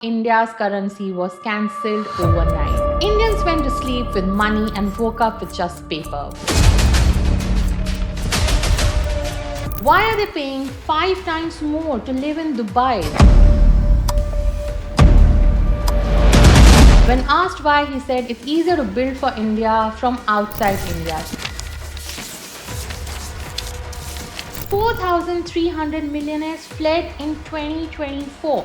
India's currency was cancelled overnight. Indians went to sleep with money and woke up with just paper. Why are they paying 5 times more to live in Dubai? When asked why, he said it's easier to build for India from outside India. 4,300 millionaires fled in 2024.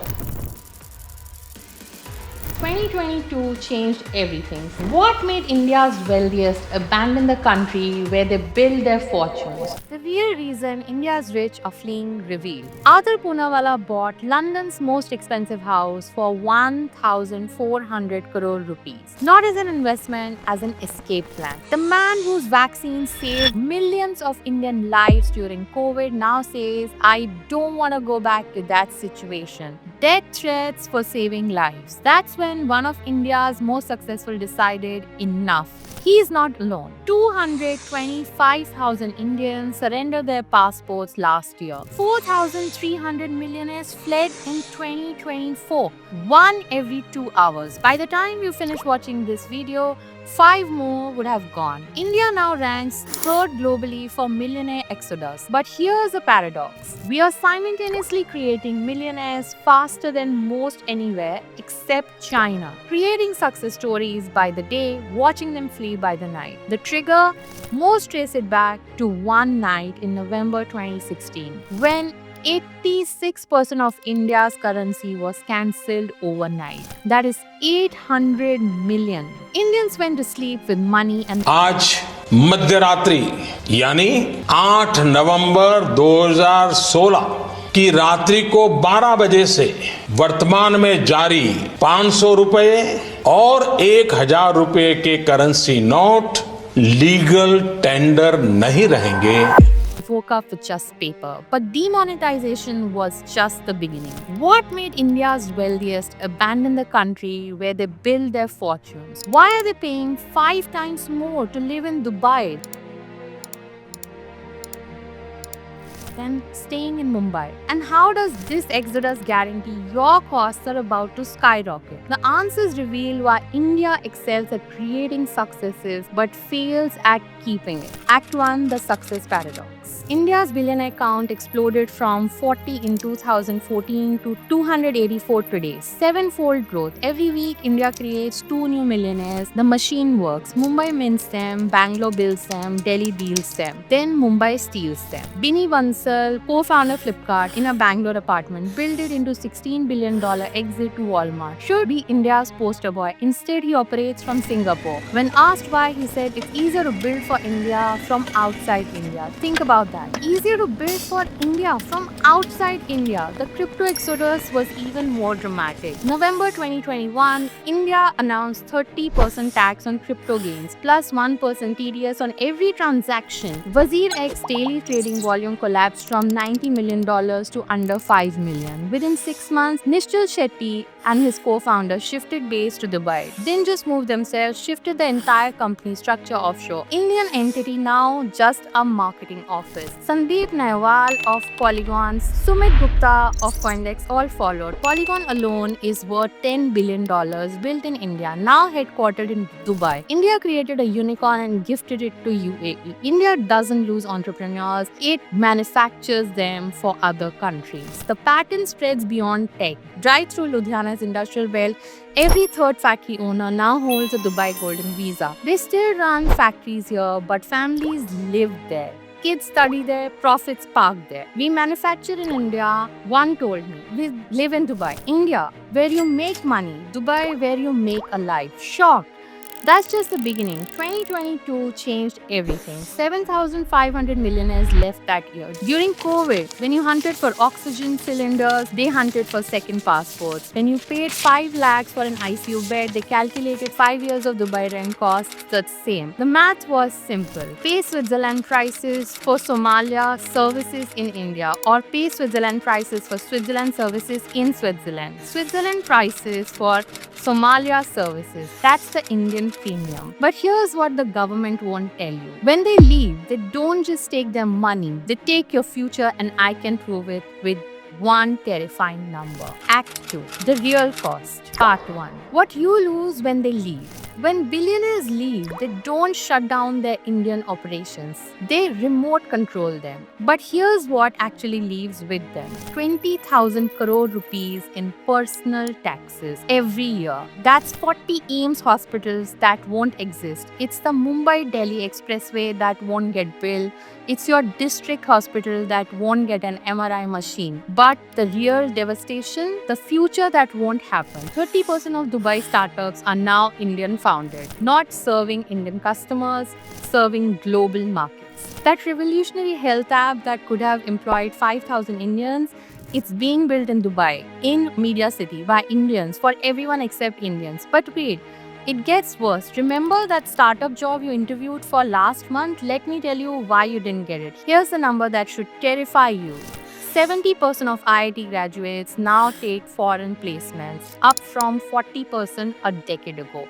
2022 changed everything. What made India's wealthiest abandon the country where they built their fortunes? The real reason India's rich are fleeing revealed. Arthur Poonawalla bought London's most expensive house for 1,400 crore rupees. Not as an investment, as an escape plan. The man whose vaccine saved millions of Indian lives during COVID now says, I don't want to go back to that situation. Death threats for saving lives. That's when one of India's most successful decided enough. He is not alone. 225,000 Indians surrendered their passports last year. 4,300 millionaires fled in 2024. One every 2 hours. By the time you finish watching this video, 5 more would have gone. India now ranks third globally for millionaire exodus. But here's a paradox. We are simultaneously creating millionaires faster than most anywhere except China. Creating success stories by the day, watching them flee by the night. The trigger? Most trace it back to one night in November 2016 when 86% of India's currency was cancelled overnight. That is 800 million. Indians went to sleep with money and आज मध्य रात्रि यानी 8 नवंबर 2016 की रात्रि को 12 बजे से वर्तमान में जारी 500 रुपए और 1,000 रुपए के करेंसी नोट लीगल टेंडर नहीं रहेंगे. woke up with just paper. But demonetization was just the beginning. What made India's wealthiest abandon the country where they built their fortunes? Why are they paying 5 times more to live in Dubai than staying in Mumbai? And how does this exodus guarantee your costs are about to skyrocket? The answers reveal why India excels at creating successes but fails at keeping it. Act 1: The Success Paradox. India's billionaire count exploded from 40 in 2014 to 284 today. 7-fold growth. Every week, India creates 2 new millionaires. The machine works. Mumbai mints them, Bangalore builds them, Delhi deals them. Then Mumbai steals them. Binny Bansal, co-founder Flipkart, in a Bangalore apartment, built it into $16 billion exit to Walmart. Should be India's poster boy. Instead, he operates from Singapore. When asked why, he said it's easier to build for India from outside India. Think about that. Easier to build for India from outside India. The crypto exodus was even more dramatic. November 2021, India announced 30% tax on crypto gains plus 1% TDS on every transaction. WazirX daily trading volume collapsed from $90 million to under $5 million. Within 6 months, Nishchal Shetty and his co-founder shifted base to Dubai. Didn't just move themselves, shifted the entire company structure offshore. Indian entity now just a marketing office. Sandeep Nailwal of Polygon, Sumit Gupta of Coindex all followed. Polygon alone is worth $10 billion, built in India, now headquartered in Dubai. India created a unicorn and gifted it to UAE. India doesn't lose entrepreneurs, it manufactures them for other countries. The pattern spreads beyond tech. Drive through Ludhiana's industrial belt, every third factory owner now holds a Dubai Golden Visa. They still run factories here, but families live there. Kids study there, profits park there. We manufacture in India, one told me. We live in Dubai. India, where you make money. Dubai, where you make a life. Shocked. That's just the beginning. 2022 changed everything. 7,500 millionaires left that year. During COVID, when you hunted for oxygen cylinders, they hunted for second passports. When you paid 5 lakhs for an ICU bed, they calculated 5 years of Dubai rent costs the same. The math was simple. Pay Switzerland prices for Somalia services in India, or pay Switzerland prices for Switzerland services in Switzerland. Switzerland prices for Somalia services. That's the Indian premium. But here's what the government won't tell you. When they leave, they don't just take their money, they take your future, and I can prove it with one terrifying number. Act 2. The real cost. Part 1. What you lose when they leave. When billionaires leave, they don't shut down their Indian operations. They remote control them. But here's what actually leaves with them. 20,000 crore rupees in personal taxes every year. That's 40 AIIMS hospitals that won't exist. It's the Mumbai-Delhi expressway that won't get built. It's your district hospital that won't get an MRI machine. But the real devastation, the future that won't happen. 30% of Dubai startups are now Indian founded, not serving Indian customers, serving global markets. That revolutionary health app that could have employed 5,000 Indians, it's being built in Dubai, in Media City, by Indians, for everyone except Indians. But wait, it gets worse. Remember that startup job you interviewed for last month? Let me tell you why you didn't get it. Here's the number that should terrify you. 70% of IIT graduates now take foreign placements, up from 40% a decade ago.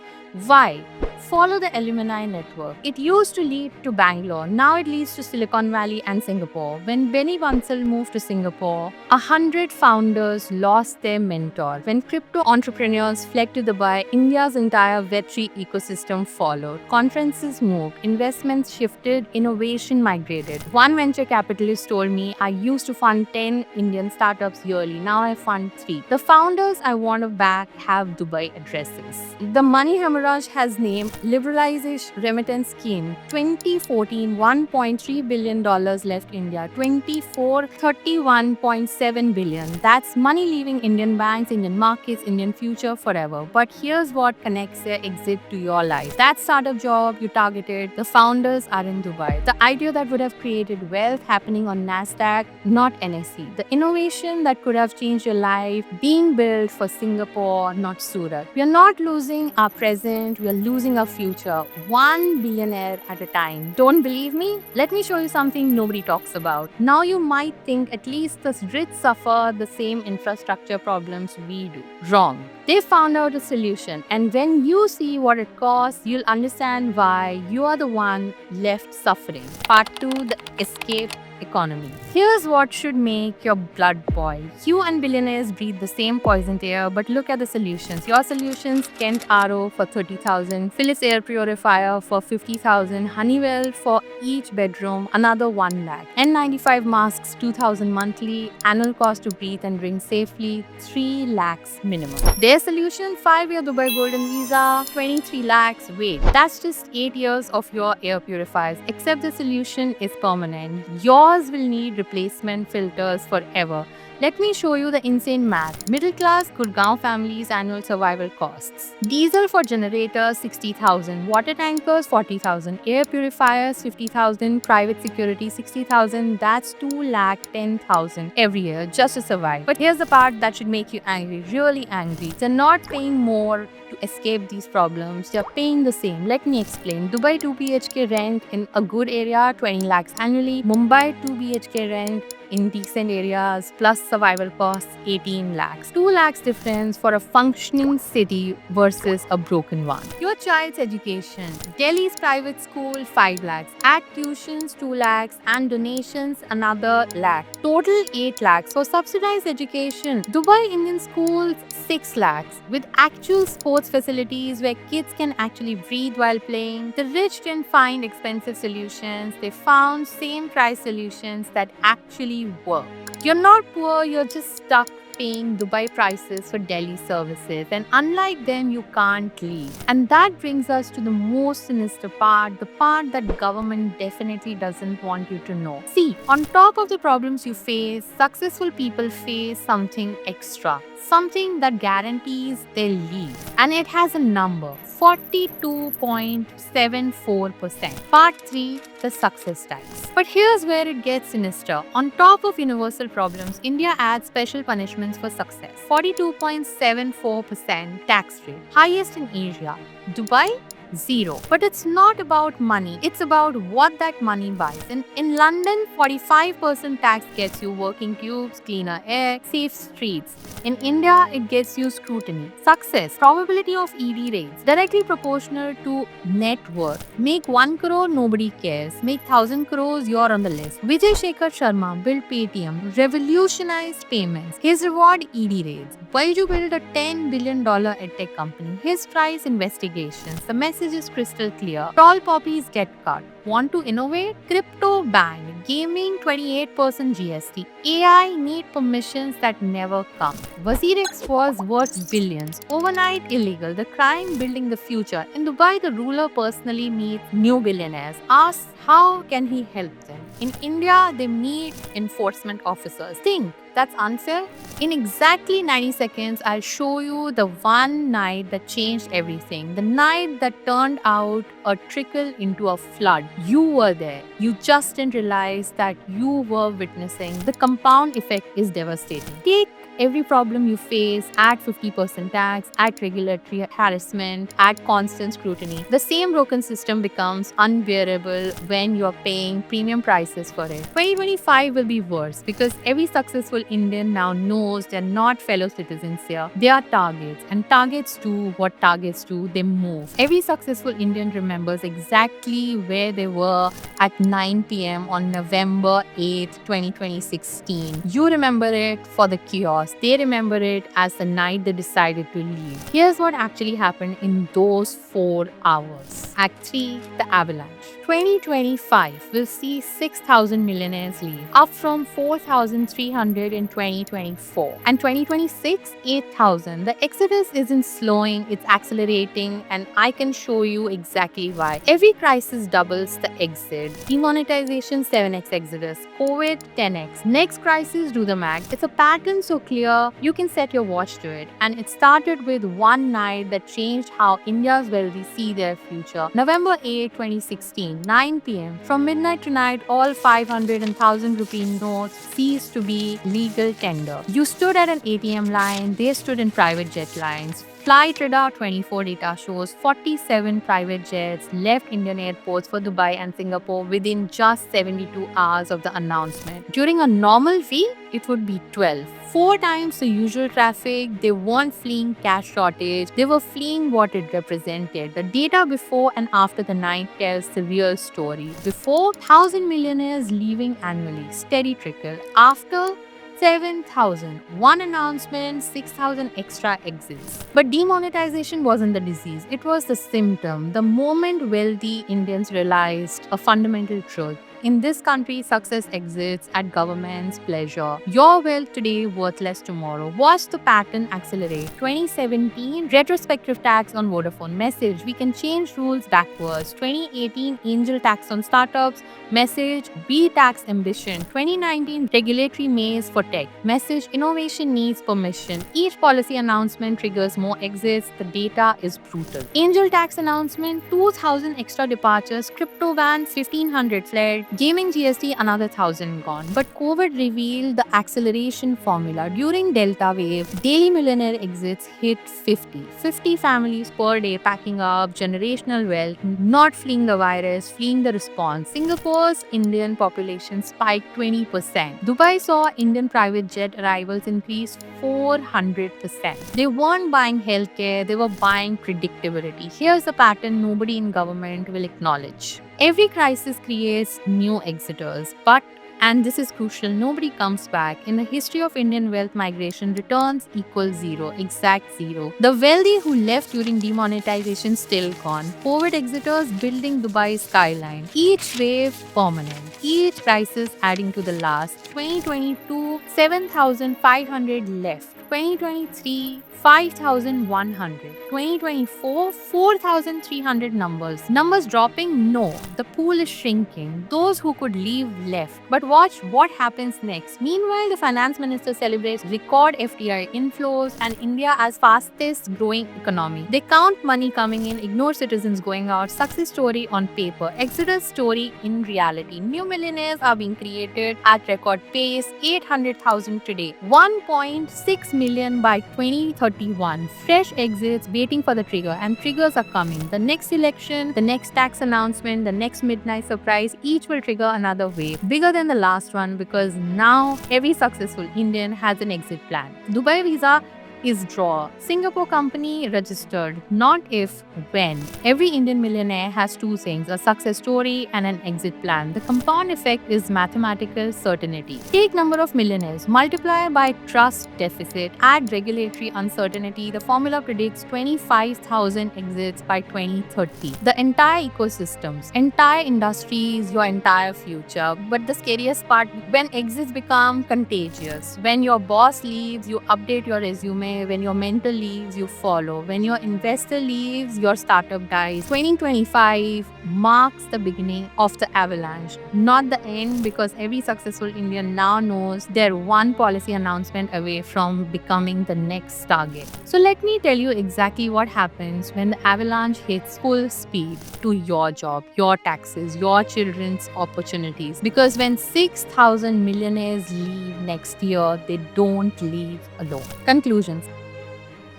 Why? Follow the alumni network. It used to lead to Bangalore. Now it leads to Silicon Valley and Singapore. When Benny Bansal moved to Singapore, 100 founders lost their mentor. When crypto entrepreneurs fled to Dubai, India's entire Web3 ecosystem followed. Conferences moved, investments shifted, innovation migrated. One venture capitalist told me, I used to fund 10 Indian startups yearly. Now I fund 3. The founders I want to back have Dubai addresses. The money hemorrhage has named Liberalization Remittance Scheme. 2014, $1.3 billion left India. 24, $31.7 billion. That's money leaving Indian banks, Indian markets, Indian future forever. But here's what connects their exit to your life. That startup job you targeted, the founders are in Dubai. The idea that would have created wealth happening on NASDAQ, not NSE. The innovation that could have changed your life being built for Singapore, not Surat. We are not losing our present, we are losing our future. One billionaire at a time. Don't believe me? Let me show you something nobody talks about. Now you might think at least the rich suffer the same infrastructure problems we do. Wrong. They found out a solution, and when you see what it costs, you'll understand why you are the one left suffering. Part 2, the escape economy. Here's what should make your blood boil. You and billionaires breathe the same poisoned air, but look at the solutions. Your solutions: Kent RO for 30,000, Philips air purifier for 50,000, Honeywell for each bedroom, another 1 lakh. N95 masks, 2,000 monthly, annual cost to breathe and drink safely, 3 lakhs minimum. Their solution: 5-year Dubai Golden Visa, 23 lakhs. Wait, that's just 8 years of your air purifiers, except the solution is permanent. Yours will need replacement filters forever. Let me show you the insane math. Middle class Gurgaon families' annual survival costs. Diesel for generators 60,000, water tankers 40,000, air purifiers 50,000, private security 60,000. That's 2,10,000 every year just to survive. But here's the part that should make you angry, really angry. They're not paying more to escape these problems. They're paying the same. Let me explain. Dubai 2 BHK rent in a good area 20 lakhs annually. Mumbai 2 BHK rent in decent areas plus survival costs 18 lakhs. 2 lakhs difference for a functioning city versus a broken one. Your child's education. Delhi's private school 5 lakhs. Act tuitions 2 lakhs and donations another lakh. Total 8 lakhs for subsidized education. Dubai Indian schools 6 lakhs with actual sports facilities where kids can actually breathe while playing. The rich didn't find expensive solutions. They found same price solutions that actually work. You're not poor, you're just stuck paying Dubai prices for Delhi services, and unlike them, you can't leave. And that brings us to the most sinister part, the part that government definitely doesn't want you to know. See, on top of the problems you face, successful people face something extra, something that guarantees they'll leave. And it has a number: 42.74%. Part 3, the success tax. But here's where it gets sinister. On top of universal problems, India adds special punishments for success. 42.74% tax rate, highest in Asia. Dubai, Zero. But it's not about money, it's about what that money buys. In London, 45% tax gets you working tubes, cleaner air, safe streets. In India, it gets you scrutiny. Success, probability of ED raids, directly proportional to net worth. Make 1 crore, nobody cares. Make 1000 crores, you're on the list. Vijay Shekhar Sharma built Paytm, revolutionized payments. His reward, ED raids. Baiju built a $10 billion edtech company. His price, investigations. The message is crystal clear. Tall poppies get cut. Want to innovate? Crypto banned. Gaming 28% GST. AI need permissions that never come. WazirX was worth billions. Overnight illegal. The crime building the future. In Dubai, the ruler personally meets new billionaires. Asks how can he help them. In India, they meet enforcement officers. Think that's unfair? In exactly 90 seconds, I'll show you the one night that changed everything. The night that turned out a trickle into a flood. You were there. You just didn't realize that you were witnessing. The compound effect is devastating. Take every problem you face, add 50% tax, add regulatory harassment, add constant scrutiny. The same broken system becomes unbearable when you're paying premium prices for it. 2025 will be worse because every successful Indian now knows they're not fellow citizens here. They are targets, and targets do what targets do, they move. Every successful Indian remembers exactly where they were at 9 p.m. on November 8th, 2016. You remember it for the chaos. They remember it as the night they decided to leave. Here's what actually happened in those 4 hours. Act 3, the avalanche. 2025 will see 6,000 millionaires leave, up from 4,300 in 2024. And 2026, 8,000. The exodus isn't slowing, it's accelerating, and I can show you exactly why. Every crisis doubles the exit. Demonetization, 7x exodus. COVID, 10x. Next crisis, do the math. It's a pattern so clear, you can set your watch to it. And it started with one night that changed how India's wealthy see their future. November 8, 2016. 9 p.m. From midnight to night, all 500 and 1000 rupee notes ceased to be legal tender. You stood at an ATM line, they stood in private jet lines. Flight Radar 24 data shows 47 private jets left Indian airports for Dubai and Singapore within just 72 hours of the announcement. During a normal week, it would be 12. 4 times the usual traffic. They weren't fleeing cash shortage, they were fleeing what it represented. The data before and after the night tells the real story. Before, 1,000 millionaires leaving annually, steady trickle. After, 7,000. One announcement, 6,000 extra exits. But demonetization wasn't the disease, it was the symptom. The moment wealthy Indians realized a fundamental truth. In this country, success exists at government's pleasure. Your wealth today, worthless tomorrow. Watch the pattern accelerate. 2017, retrospective tax on Vodafone. Message, we can change rules backwards. 2018, angel tax on startups. Message, be tax ambition. 2019, regulatory maze for tech. Message, innovation needs permission. Each policy announcement triggers more exits. The data is brutal. Angel tax announcement, 2,000 extra departures. Crypto bans, 1,500 fled. Gaming GST, another 1,000 gone. But COVID revealed the acceleration formula. During Delta wave, daily millionaire exits hit 50. 50 families per day packing up, generational wealth, not fleeing the virus, fleeing the response. Singapore's Indian population spiked 20%. Dubai saw Indian private jet arrivals increase 400%. They weren't buying healthcare, they were buying predictability. Here's the pattern nobody in government will acknowledge. Every crisis creates new exiters, but, and this is crucial, nobody comes back. In the history of Indian wealth migration, returns equal zero, exact zero. The wealthy who left during demonetization still gone. COVID exiters building Dubai's skyline. Each wave permanent. Each crisis adding to the last. 2022, 7,500 left. 2023, 5,100. 2024, 4,300 numbers. Numbers dropping? No. The pool is shrinking. Those who could leave left. But watch what happens next. Meanwhile, the finance minister celebrates record FDI inflows and India as fastest growing economy. They count money coming in, ignore citizens going out. Success story on paper, exodus story in reality. New millionaires are being created at record pace, 800,000 today, 1.6 million by 2030. 2031. Fresh exits waiting for the trigger, and triggers are coming. The next election, the next tax announcement, the next midnight surprise, each will trigger another wave, bigger than the last one, because now every successful Indian has an exit plan. Dubai visa is draw. Singapore company registered, not if, when. Every Indian millionaire has two things, a success story and an exit plan. The compound effect is mathematical certainty. Take number of millionaires, multiply by trust deficit, add regulatory uncertainty. The formula predicts 25,000 exits by 2030. The entire ecosystems, entire industries, your entire future. But the scariest part, when exits become contagious, when your boss leaves, you update your resume. When your mentor leaves, you follow. When your investor leaves, your startup dies. 2025 marks the beginning of the avalanche, not the end, because every successful Indian now knows they're one policy announcement away from becoming the next target. So let me tell you exactly what happens when the avalanche hits full speed to your job, your taxes, your children's opportunities. Because when 6,000 millionaires leave next year, they don't leave alone. Conclusions.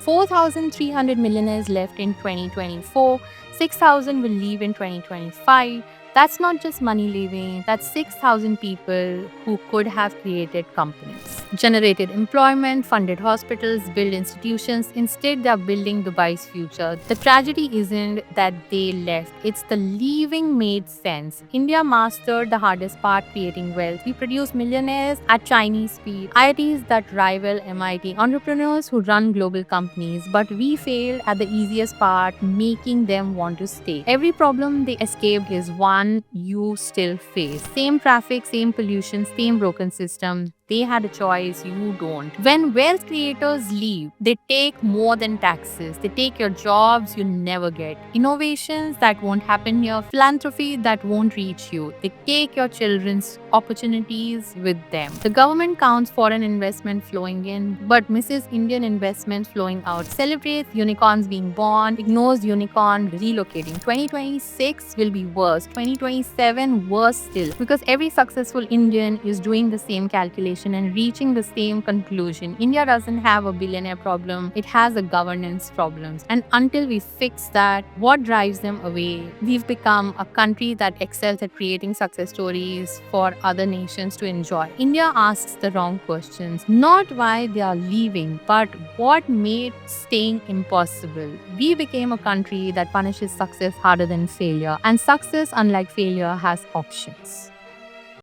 4,300 millionaires left in 2024, 6,000 will leave in 2025. That's not just money leaving, that's 6,000 people who could have created companies, generated employment, funded hospitals, built institutions. Instead, they're building Dubai's future. The tragedy isn't that they left, it's the leaving made sense. India mastered the hardest part, creating wealth. We produce millionaires at Chinese speed, IITs that rival MIT, entrepreneurs who run global companies, but we failed at the easiest part, making them want to stay. Every problem they escaped is one you still face. Same traffic, same pollution, same broken system. They had a choice, you don't. When wealth creators leave, they take more than taxes. They take your jobs you never get. Innovations that won't happen here. Philanthropy that won't reach you. They take your children's opportunities with them. The government counts foreign investment flowing in, but misses Indian investment flowing out. Celebrates unicorns being born, ignores unicorn relocating. 2026 will be worse. 2027 worse still. Because every successful Indian is doing the same calculation and reaching the same conclusion. India doesn't have a billionaire problem, it has a governance problem. And until we fix that, what drives them away? We've become a country that excels at creating success stories for other nations to enjoy. India asks the wrong questions, not why they are leaving, but what made staying impossible. We became a country that punishes success harder than failure, and success, unlike failure, has options.